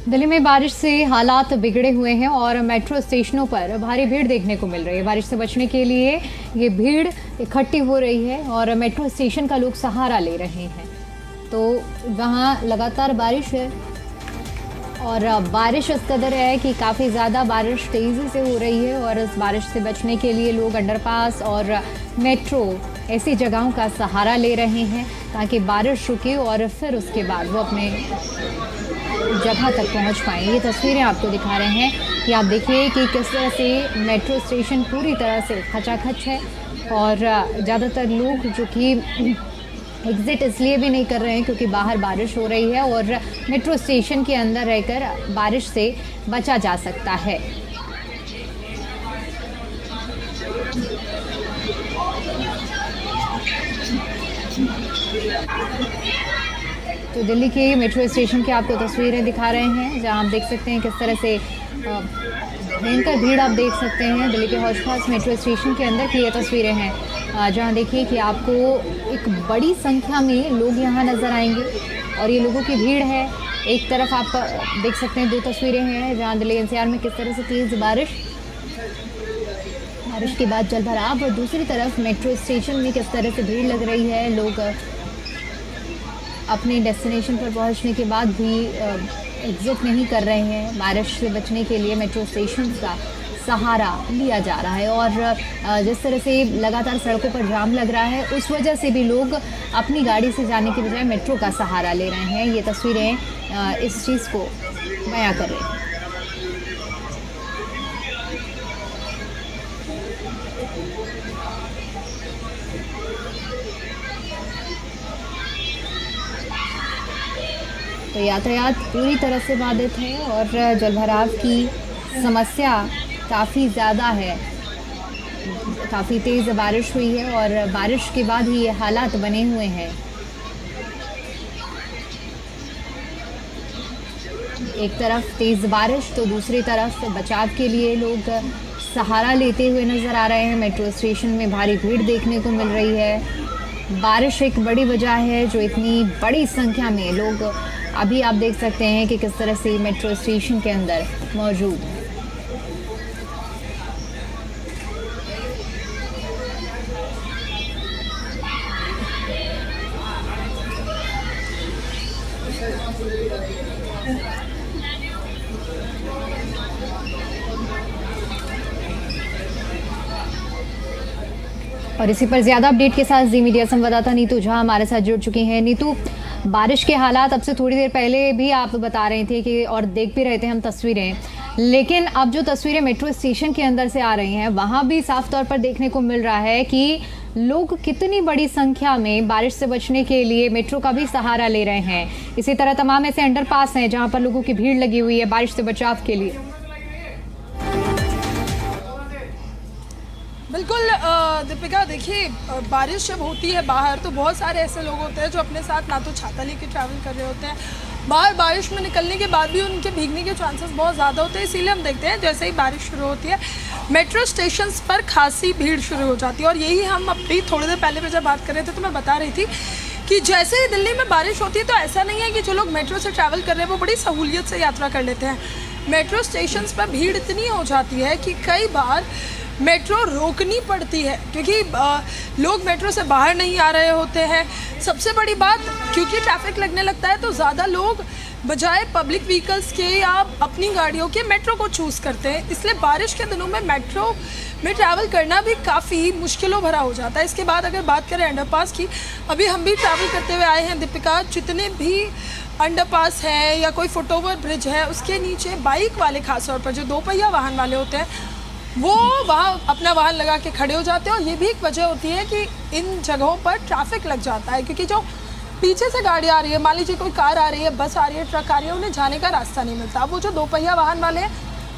दिल्ली में बारिश से हालात बिगड़े हुए हैं और मेट्रो स्टेशनों पर भारी भीड़ देखने को मिल रही है। बारिश से बचने के लिए ये भीड़ इकट्ठी हो रही है और मेट्रो स्टेशन का लोग सहारा ले रहे हैं। तो वहाँ लगातार बारिश है और बारिश इस कदर है कि काफ़ी ज़्यादा बारिश तेज़ी से हो रही है और इस बारिश से बचने के लिए लोग अंडरपास और मेट्रो ऐसी जगहों का सहारा ले रहे हैं ताकि बारिश रुके और फिर उसके बाद वो अपने जगह तक पहुंच पाएँ। ये तस्वीरें आपको दिखा रहे हैं कि आप देखिए कि किस तरह से मेट्रो स्टेशन पूरी तरह से खचाखच है और ज़्यादातर लोग जो कि एग्ज़िट इसलिए भी नहीं कर रहे हैं क्योंकि बाहर बारिश हो रही है और मेट्रो स्टेशन के अंदर रहकर बारिश से बचा जा सकता है। तो दिल्ली के मेट्रो स्टेशन की आपको तस्वीरें दिखा रहे हैं जहां आप देख सकते हैं किस तरह से भयंकर भीड़ आप देख सकते हैं। दिल्ली के हौज-खास मेट्रो स्टेशन के अंदर की ये तस्वीरें हैं जहां देखिए कि आपको एक बड़ी संख्या में लोग यहां नज़र आएंगे और ये लोगों की भीड़ है। एक तरफ आप देख सकते हैं, दो तस्वीरें हैं जहां दिल्ली एनसीआर में किस तरह से तेज़ बारिश के बाद जलभराव और दूसरी तरफ मेट्रो स्टेशन में किस तरह से भीड़ लग रही है। लोग अपने डेस्टिनेशन पर पहुंचने के बाद भी एग्ज़िट नहीं कर रहे हैं। बारिश से बचने के लिए मेट्रो स्टेशन का सहारा लिया जा रहा है और जिस तरह से लगातार सड़कों पर जाम लग रहा है उस वजह से भी लोग अपनी गाड़ी से जाने के बजाय मेट्रो का सहारा ले रहे हैं। ये तस्वीरें इस चीज़ को बयां कर रही हैं। तो यातायात पूरी तरह से बाधित है और जलभराव की समस्या काफ़ी ज़्यादा है। काफ़ी तेज़ बारिश हुई है और बारिश के बाद ही ये हालात बने हुए हैं। एक तरफ तेज़ बारिश तो दूसरी तरफ बचाव के लिए लोग सहारा लेते हुए नज़र आ रहे हैं। मेट्रो स्टेशन में भारी भीड़ देखने को मिल रही है। बारिश एक बड़ी वजह है जो इतनी बड़ी संख्या में लोग अभी आप देख सकते हैं कि किस तरह से मेट्रो स्टेशन के अंदर मौजूद है। और इसी पर ज़्यादा अपडेट के साथ जी मीडिया संवाददाता नीतू झा हमारे साथ जुड़ चुकी हैं। नीतू, बारिश के हालात अब से थोड़ी देर पहले भी आप बता रहे थे कि और देख भी रहे थे हम तस्वीरें, लेकिन अब जो तस्वीरें मेट्रो स्टेशन के अंदर से आ रही हैं वहाँ भी साफ तौर पर देखने को मिल रहा है कि लोग कितनी बड़ी संख्या में बारिश से बचने के लिए मेट्रो का भी सहारा ले रहे हैं। इसी तरह तमाम ऐसे अंडरपास हैं जहाँ पर लोगों की भीड़ लगी हुई है बारिश से बचाव के लिए। बिल्कुल दीपिका, देखिए बारिश जब होती है बाहर तो बहुत सारे ऐसे लोग होते हैं जो अपने साथ ना तो छाता लेके ट्रैवल कर रहे होते हैं। बाहर बारिश में निकलने के बाद भी उनके भीगने के चांसेस बहुत ज़्यादा होते हैं। इसीलिए हम देखते हैं जैसे ही बारिश शुरू होती है मेट्रो स्टेशंस पर खासी भीड़ शुरू हो जाती है। और यही हम अभी थोड़ी देर पहले भी जब बात कर रहे थे तो मैं बता रही थी कि जैसे ही दिल्ली में बारिश होती है तो ऐसा नहीं है कि जो लोग मेट्रो से ट्रैवल कर रहे हैं वो बड़ी सहूलियत से यात्रा कर लेते हैं। मेट्रो स्टेशंस पर भीड़ इतनी हो जाती है कि कई बार मेट्रो रोकनी पड़ती है क्योंकि लोग मेट्रो से बाहर नहीं आ रहे होते हैं। सबसे बड़ी बात, क्योंकि ट्रैफिक लगने लगता है तो ज़्यादा लोग बजाय पब्लिक व्हीकल्स के या अपनी गाड़ियों के मेट्रो को चूज़ करते हैं। इसलिए बारिश के दिनों में मेट्रो में ट्रैवल करना भी काफ़ी मुश्किलों भरा हो जाता है। इसके बाद अगर बात करें अंडरपास की, अभी हम भी ट्रैवल करते हुए आए हैं दीपिका। जितने भी अंडरपास है या कोई फुटओवर ब्रिज है उसके नीचे बाइक वाले खासतौर पर जो दो पहिया वाहन वाले होते हैं वो वहाँ अपना वाहन लगा के खड़े हो जाते हैं। और ये भी एक वजह होती है कि इन जगहों पर ट्रैफिक लग जाता है क्योंकि जो पीछे से गाड़ी आ रही है, मान लीजिए कोई कार आ रही है, बस आ रही है, ट्रक आ रही है, उन्हें जाने का रास्ता नहीं मिलता। वो जो दो पहिया वाहन वाले हैं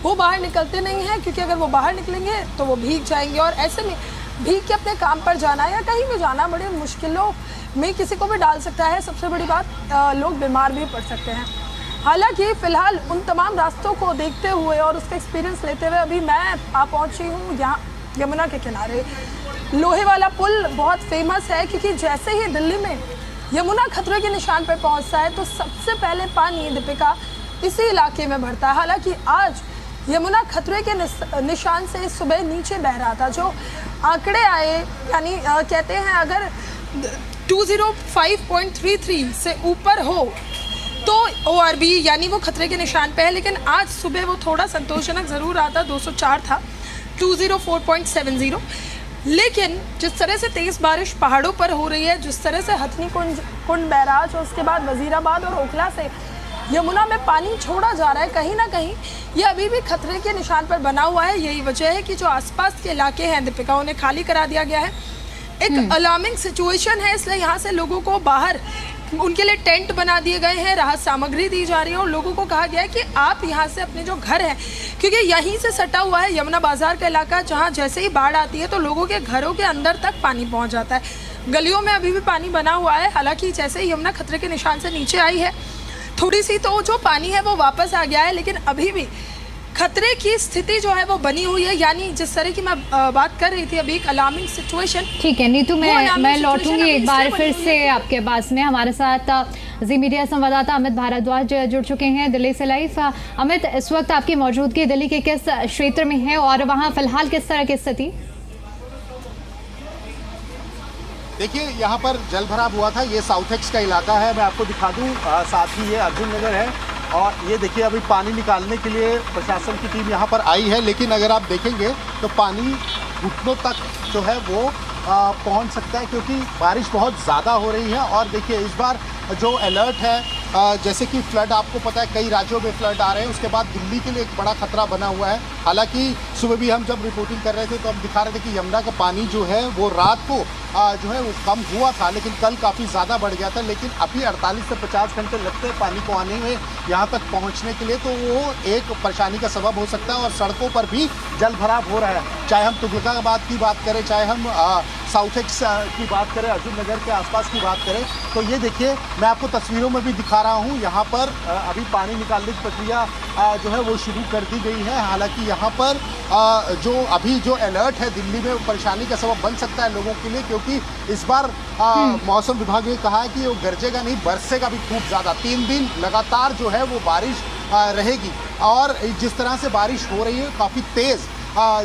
वो बाहर निकलते नहीं हैं क्योंकि अगर वो बाहर निकलेंगे तो वो भीग जाएंगे और ऐसे में भीग के अपने काम पर जाना या कहीं भी जाना बड़े मुश्किलों में किसी को भी डाल सकता है। सबसे बड़ी बात, लोग बीमार भी पड़ सकते हैं। हालांकि फ़िलहाल उन तमाम रास्तों को देखते हुए और उसका एक्सपीरियंस लेते हुए अभी मैं पहुंची हूँ यहाँ यमुना के किनारे। लोहे वाला पुल बहुत फेमस है क्योंकि जैसे ही दिल्ली में यमुना खतरे के निशान पर पहुंचता है तो सबसे पहले पानी दीपिका इसी इलाके में भरता है। हालांकि आज यमुना खतरे के निशान से सुबह नीचे बह रहा था। जो आंकड़े आए, यानी कहते हैं अगर 205.33 से ऊपर हो तो ORB यानी वो खतरे के निशान पे है, लेकिन आज सुबह वो थोड़ा संतोषजनक ज़रूर आता, 204 था, 204.70। लेकिन जिस तरह से तेज़ बारिश पहाड़ों पर हो रही है, जिस तरह से हथनी कुंड बैराज और उसके बाद वजीराबाद और ओखला से यमुना में पानी छोड़ा जा रहा है, कहीं ना कहीं ये अभी भी खतरे के निशान पर बना हुआ है। यही वजह है कि जो आसपास के इलाके हैं दीपिका, उन्हें खाली करा दिया गया है। एक अलार्मिंग सिचुएशन है, इसलिए यहाँ से लोगों को बाहर उनके लिए टेंट बना दिए गए हैं, राहत सामग्री दी जा रही है और लोगों को कहा गया है कि आप यहाँ से अपने जो घर हैं, क्योंकि यहीं से सटा हुआ है यमुना बाजार का इलाका, जहाँ जैसे ही बाढ़ आती है तो लोगों के घरों के अंदर तक पानी पहुँच जाता है। गलियों में अभी भी पानी बना हुआ है। हालांकि जैसे ही यमुना खतरे के निशान से नीचे आई है, थोड़ी सी तो जो पानी है वो वापस आ गया है, लेकिन अभी भी खतरे की स्थिति जो है वो बनी हुई है। यानी जिस तरह की मैं बात कर रही थी अभी, एक अलार्मिंग सिचुएशन। ठीक है नीतू, मैं लौटूंगी एक बार फिर से आपके पास में। हमारे साथ जी मीडिया संवाददाता अमित भारद्वाज जुड़ चुके हैं दिल्ली से लाइव। अमित, इस वक्त आपकी मौजूदगी दिल्ली के किस क्षेत्र में है और वहाँ फिलहाल किस तरह की स्थिति? देखिए, यहाँ पर जल भराव हुआ था, ये साउथ एक्स का इलाका है, मैं आपको दिखा दूँ। साथ ही ये अर्जुन नगर है और ये देखिए अभी पानी निकालने के लिए प्रशासन की टीम यहाँ पर आई है, लेकिन अगर आप देखेंगे तो पानी घुटनों तक जो है वो पहुँच सकता है, क्योंकि बारिश बहुत ज़्यादा हो रही है। और देखिए इस बार जो अलर्ट है, जैसे कि फ्लड, आपको पता है कई राज्यों में फ्लड आ रहे हैं, उसके बाद दिल्ली के लिए एक बड़ा खतरा बना हुआ है। हालांकि सुबह भी हम जब रिपोर्टिंग कर रहे थे तो हम दिखा रहे थे कि यमुना का पानी जो है वो रात को जो है वो कम हुआ था, लेकिन कल काफ़ी ज़्यादा बढ़ गया था। लेकिन अभी 48 से 50 घंटे लगते हैं पानी को आने में, यहाँ तक पहुँचने के लिए, तो वो एक परेशानी का सबब हो सकता है। और सड़कों पर भी जल भराव हो रहा है, चाहे हम तुगलकाबाद की बात करें, चाहे हम साउथ एक्स की बात करें, अर्जुन नगर के आसपास की बात करें। तो ये देखिए, मैं आपको तस्वीरों में भी दिखा रहा हूँ, यहाँ पर अभी पानी निकालने की प्रक्रिया जो है वो शुरू कर दी गई है। हालांकि यहाँ पर जो अभी जो अलर्ट है दिल्ली में, परेशानी का सबब बन सकता है लोगों के लिए, क्योंकि इस बार मौसम विभाग ने कहा है कि वो गरजेगा नहीं, बरसेगा भी खूब ज़्यादा। 3 दिन लगातार जो है वो बारिश रहेगी। और जिस तरह से बारिश हो रही है, काफ़ी तेज़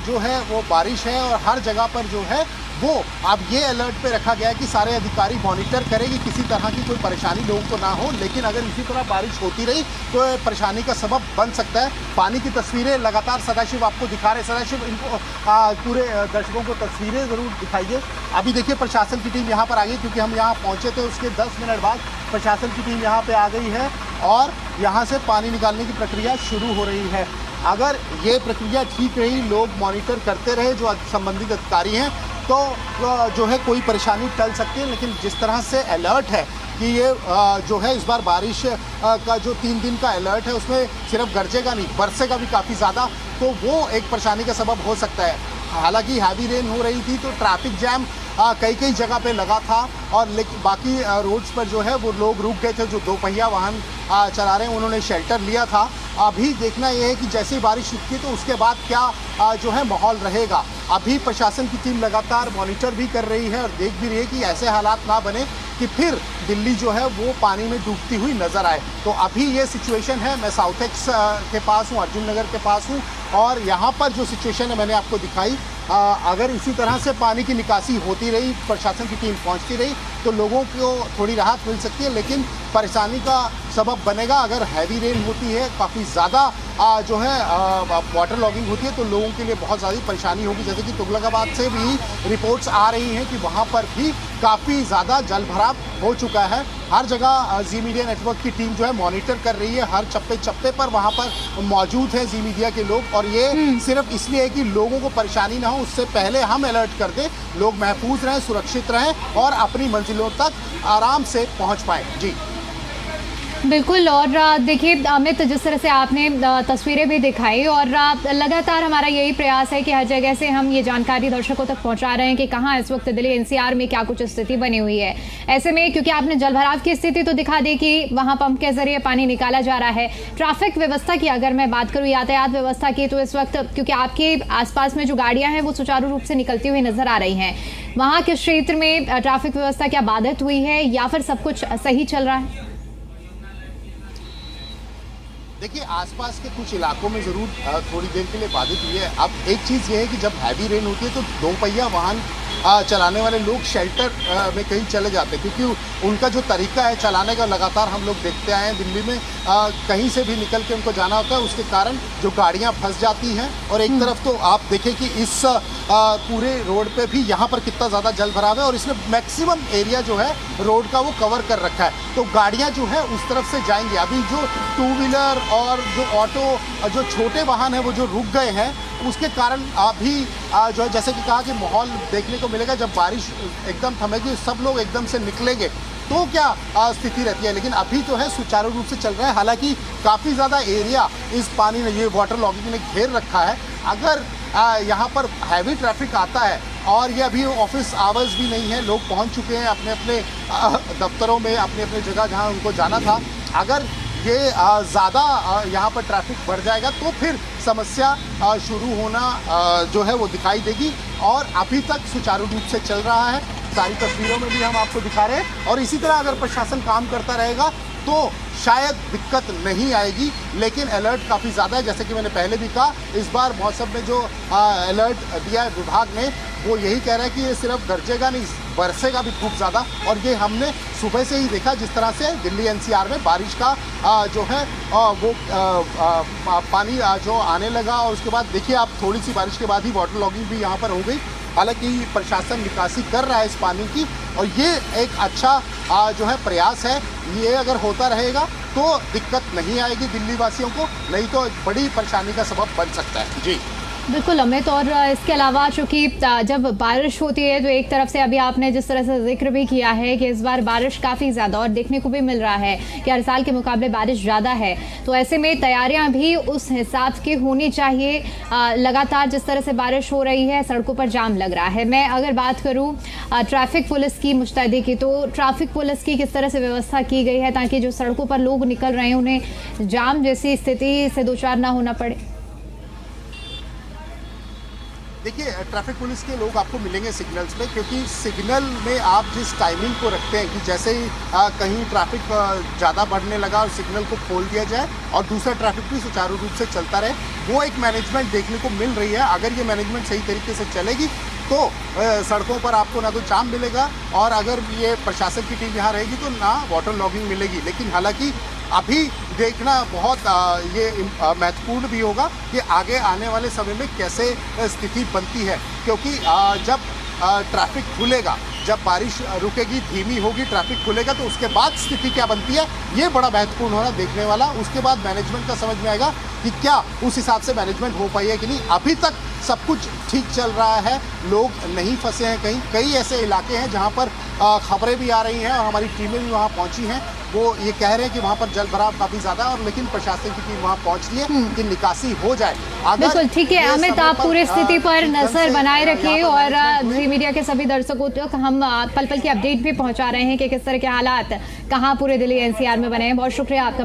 जो है वो बारिश है और हर जगह पर जो है वो अब ये अलर्ट पे रखा गया है कि सारे अधिकारी मॉनिटर करें कि किसी तरह की कोई परेशानी लोगों को ना हो। लेकिन अगर इसी तरह बारिश होती रही तो परेशानी का सबब बन सकता है। पानी की तस्वीरें लगातार सदाशिव आपको दिखा रहे हैं। सदाशिव, इनको पूरे दर्शकों को तस्वीरें ज़रूर दिखाइए। अभी देखिए प्रशासन की टीम यहाँ पर आ गई, क्योंकि हम यहाँ पहुँचे थे उसके 10 मिनट बाद प्रशासन की टीम यहाँ पर आ गई है और यहाँ से पानी निकालने की प्रक्रिया शुरू हो रही है। अगर ये प्रक्रिया ठीक रही, लोग मॉनिटर करते रहे जो संबंधित अधिकारी हैं, तो जो है कोई परेशानी टल सकती है। लेकिन जिस तरह से अलर्ट है कि ये जो है इस बार बारिश का जो 3 दिन का अलर्ट है, उसमें सिर्फ गरजेगा नहीं, बरसेगा भी काफ़ी ज़्यादा, तो वो एक परेशानी का सबब हो सकता है। हालांकि हैवी रेन हो रही थी तो ट्रैफिक जैम कई जगह पे लगा था, और लेकिन बाकी रोड्स पर जो है वो लोग रुक गए थे। जो 2 पहिया वाहन चला रहे हैं उन्होंने शेल्टर लिया था। अभी देखना यह है कि जैसे ही बारिश रुकती है तो उसके बाद क्या जो है माहौल रहेगा। अभी प्रशासन की टीम लगातार मॉनिटर भी कर रही है और देख भी रही है कि ऐसे हालात ना बने कि फिर दिल्ली जो है वो पानी में डूबती हुई नज़र आए। तो अभी ये सिचुएशन है, मैं साउथ एक्स के पास हूँ, अर्जुन नगर के पास हूँ, और यहाँ पर जो सिचुएशन है मैंने आपको दिखाई। अगर इसी तरह से पानी की निकासी होती रही, प्रशासन की टीम पहुँचती रही, तो लोगों को थोड़ी राहत मिल सकती है। लेकिन परेशानी का सबब बनेगा अगर हैवी रेन होती है, काफ़ी ज़्यादा जो है वाटर लॉगिंग होती है, तो लोगों के लिए बहुत ज़्यादा परेशानी होगी। जैसे कि तुगलकाबाद से भी रिपोर्ट्स आ रही हैं कि वहाँ पर भी काफ़ी ज़्यादा जल भराव हो चुका है। हर जगह जी मीडिया नेटवर्क की टीम जो है मॉनिटर कर रही है, हर चप्पे पर वहाँ पर मौजूद है जी मीडिया के लोग। और ये सिर्फ इसलिए है कि लोगों को परेशानी ना हो, उससे पहले हम अलर्ट कर दें, लोग महफूज रहें, सुरक्षित रहें और अपनी मंजिलों तक आराम से पहुँच पाएँ। जी बिल्कुल। और देखिए अमित, जिस तरह से आपने तस्वीरें भी दिखाई, और लगातार हमारा यही प्रयास है कि हर जगह से हम ये जानकारी दर्शकों तक पहुंचा रहे हैं कि कहाँ इस वक्त दिल्ली एनसीआर में क्या कुछ स्थिति बनी हुई है। ऐसे में क्योंकि आपने जलभराव की स्थिति तो दिखा दी कि वहाँ पंप के जरिए पानी निकाला जा रहा है। ट्रैफिक व्यवस्था की अगर मैं बात करूँ, यातायात व्यवस्था की, तो इस वक्त क्योंकि आपके आसपास में जो गाड़ियाँ हैं वो सुचारू रूप से निकलती हुई नजर आ रही हैं, वहाँ के क्षेत्र में ट्रैफिक व्यवस्था क्या बाधित हुई है या फिर सब कुछ सही चल रहा है? देखिए आसपास के कुछ इलाकों में ज़रूर थोड़ी देर के लिए बाधित हुई है। अब एक चीज़ ये है कि जब हैवी रेन होती है तो दो पहिया वाहन चलाने वाले लोग शेल्टर में कहीं चले जाते हैं, क्योंकि उनका जो तरीका है चलाने का लगातार हम लोग देखते आए हैं। दिल्ली में कहीं से भी निकल के उनको जाना होता है, उसके कारण जो गाड़ियां फंस जाती हैं। और एक तरफ तो आप देखें कि इस पूरे रोड पे भी यहाँ पर कितना ज़्यादा जल भराव है और इसने मैक्सिमम एरिया जो है रोड का वो कवर कर रखा है। तो गाड़ियाँ जो है उस तरफ से जाएंगी। अभी जो टू व्हीलर और जो ऑटो जो छोटे वाहन हैं वो जो रुक गए हैं, उसके कारण अभी जो है जैसे कि कहा कि माहौल देखने को मिलेगा। जब बारिश एकदम थमेगी सब लोग एकदम से निकलेंगे तो क्या स्थिति रहती है। लेकिन अभी तो है सुचारू रूप से चल रहा है। हालांकि काफ़ी ज़्यादा एरिया इस पानी ने, ये वाटर लॉगिंग ने घेर रखा है। अगर यहाँ पर हैवी ट्रैफिक आता है और ये अभी ऑफिस आवर्स भी नहीं है, लोग पहुँच चुके हैं अपने अपने दफ्तरों में, अपने अपने जगह जहाँ उनको जाना था। अगर ये ज़्यादा यहाँ पर ट्रैफिक बढ़ जाएगा तो फिर समस्या शुरू होना जो है वो दिखाई देगी। और अभी तक सुचारू रूप से चल रहा है, सारी तस्वीरों में भी हम आपको दिखा रहे हैं। और इसी तरह अगर प्रशासन काम करता रहेगा तो शायद दिक्कत नहीं आएगी। लेकिन अलर्ट काफ़ी ज़्यादा है, जैसे कि मैंने पहले भी कहा। इस बार मौसम में जो अलर्ट दिया है विभाग ने, वो यही कह रहा है कि ये सिर्फ गरजेगा नहीं, बरसेगा भी खूब ज़्यादा। और ये हमने सुबह से ही देखा जिस तरह से दिल्ली एनसीआर में बारिश का जो है वो पानी जो आने लगा। और उसके बाद देखिए आप, थोड़ी सी बारिश के बाद ही वाटर लॉगिंग भी यहाँ पर हो गई। हालांकि प्रशासन निकासी कर रहा है इस पानी की और ये एक अच्छा जो है प्रयास है। ये अगर होता रहेगा तो दिक्कत नहीं आएगी दिल्ली वासियों को, नहीं तो एक बड़ी परेशानी का सबब बन सकता है। जी बिल्कुल अमित, और इसके अलावा चूंकि जब बारिश होती है तो एक तरफ से अभी आपने जिस तरह से जिक्र भी किया है कि इस बार बारिश काफ़ी ज़्यादा और देखने को भी मिल रहा है कि हर साल के मुकाबले बारिश ज़्यादा है, तो ऐसे में तैयारियां भी उस हिसाब की होनी चाहिए। लगातार जिस तरह से बारिश हो रही है सड़कों पर जाम लग रहा है। मैं अगर बात करूँ ट्रैफिक पुलिस की मुस्तैदी की, तो ट्रैफिक पुलिस की किस तरह से व्यवस्था की गई है ताकि जो सड़कों पर लोग निकल रहे हैं उन्हें जाम जैसी स्थिति से दो चार ना होना पड़े? देखिए ट्रैफिक पुलिस के लोग आपको मिलेंगे सिग्नल्स पे, क्योंकि सिग्नल में आप जिस टाइमिंग को रखते हैं कि जैसे ही कहीं ट्रैफिक ज़्यादा बढ़ने लगा और सिग्नल को खोल दिया जाए और दूसरा ट्रैफिक भी सुचारू रूप से चलता रहे, वो एक मैनेजमेंट देखने को मिल रही है। अगर ये मैनेजमेंट सही तरीके से चलेगी तो सड़कों पर आपको ना तो जाम मिलेगा और अगर ये प्रशासन की टीम यहाँ रहेगी तो ना वाटर लॉगिंग मिलेगी। लेकिन हालांकि अभी देखना बहुत ये महत्वपूर्ण भी होगा कि आगे आने वाले समय में कैसे स्थिति बनती है, क्योंकि जब ट्रैफिक खुलेगा, जब बारिश रुकेगी, धीमी होगी, ट्रैफिक खुलेगा, तो उसके बाद स्थिति क्या बनती है ये बड़ा महत्वपूर्ण होना देखने वाला। उसके बाद मैनेजमेंट का समझ में आएगा कि क्या उस हिसाब से मैनेजमेंट हो पाई है कि नहीं। अभी तक सब कुछ ठीक चल रहा है, लोग नहीं फंसे हैं कहीं। कई ऐसे इलाके हैं जहां पर खबरें भी आ रही हैं और हमारी टीमें भी वहां पहुंची हैं, वो ये कह रहे हैं कि वहां पर जल भराव काफ़ी ज़्यादा, और लेकिन प्रशासन की टीम वहां पहुंच रही है कि निकासी हो जाए। बिल्कुल ठीक है अमित, आप पूरी स्थिति पर नजर बनाए रखिए और जी मीडिया के सभी दर्शकों तक हम पल पल की अपडेट भी पहुंचा रहे हैं कि किस तरह के हालात कहाँ पूरे दिल्ली एनसीआर में बने हैं। बहुत शुक्रिया आपका।